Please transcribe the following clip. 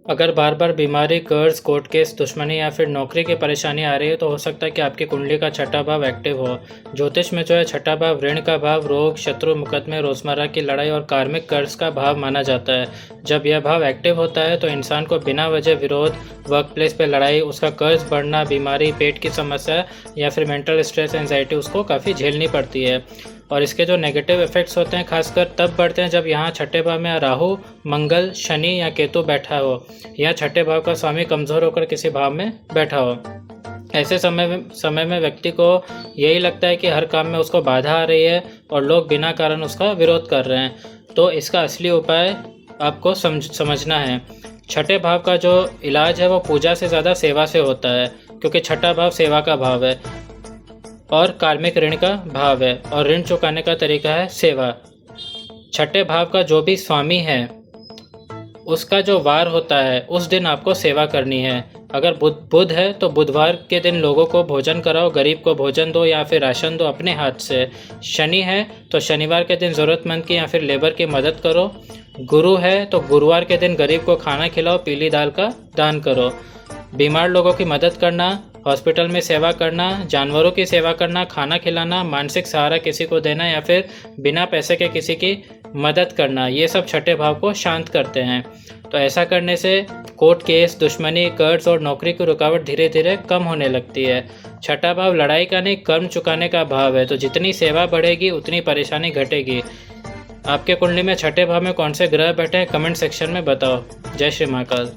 अगर बार बार बीमारी, कर्ज, कोर्ट केस, दुश्मनी या फिर नौकरी की परेशानी आ रही है तो हो सकता है कि आपकी कुंडली का छठा भाव एक्टिव हो। ज्योतिष में जो है छठा भाव ऋण का भाव, रोग, शत्रु, मुकदमे, रोजमर्रा की लड़ाई और कार्मिक कर्ज का भाव माना जाता है। जब यह भाव एक्टिव होता है तो इंसान को बिना वजह विरोध, वर्क प्लेस पर लड़ाई, उसका कर्ज बढ़ना, बीमारी, पेट की समस्या या फिर मेंटल स्ट्रेस, एंजाइटी उसको काफ़ी झेलनी पड़ती है। और इसके जो नेगेटिव इफेक्ट्स होते हैं खासकर तब बढ़ते हैं जब यहाँ छठे भाव में राहु, मंगल, शनि या केतु बैठा हो या छठे भाव का स्वामी कमज़ोर होकर किसी भाव में बैठा हो। ऐसे समय में व्यक्ति को यही लगता है कि हर काम में उसको बाधा आ रही है और लोग बिना कारण उसका विरोध कर रहे हैं। तो इसका असली उपाय आपको समझना है। छठे भाव का जो इलाज है वो पूजा से ज़्यादा सेवा से होता है, क्योंकि छठा भाव सेवा का भाव है और कार्मिक ऋण का भाव है और ऋण चुकाने का तरीका है सेवा। छठे भाव का जो भी स्वामी है उसका जो वार होता है उस दिन आपको सेवा करनी है। अगर बुध है तो बुधवार के दिन लोगों को भोजन कराओ, गरीब को भोजन दो या फिर राशन दो अपने हाथ से। शनि है तो शनिवार के दिन ज़रूरतमंद की या फिर लेबर की मदद करो। गुरु है तो गुरुवार के दिन गरीब को खाना खिलाओ, पीली दाल का दान करो। बीमार लोगों की मदद करना, हॉस्पिटल में सेवा करना, जानवरों की सेवा करना, खाना खिलाना, मानसिक सहारा किसी को देना या फिर बिना पैसे के किसी की मदद करना, ये सब छठे भाव को शांत करते हैं। तो ऐसा करने से कोर्ट केस, दुश्मनी, कर्ज और नौकरी की रुकावट धीरे धीरे कम होने लगती है। छठा भाव लड़ाई का नहीं, कर्म चुकाने का भाव है। तो जितनी सेवा बढ़ेगी उतनी परेशानी घटेगी। आपके कुंडली में छठे भाव में कौन से ग्रह बैठे हैं कमेंट सेक्शन में बताओ। जय श्री महाकाल।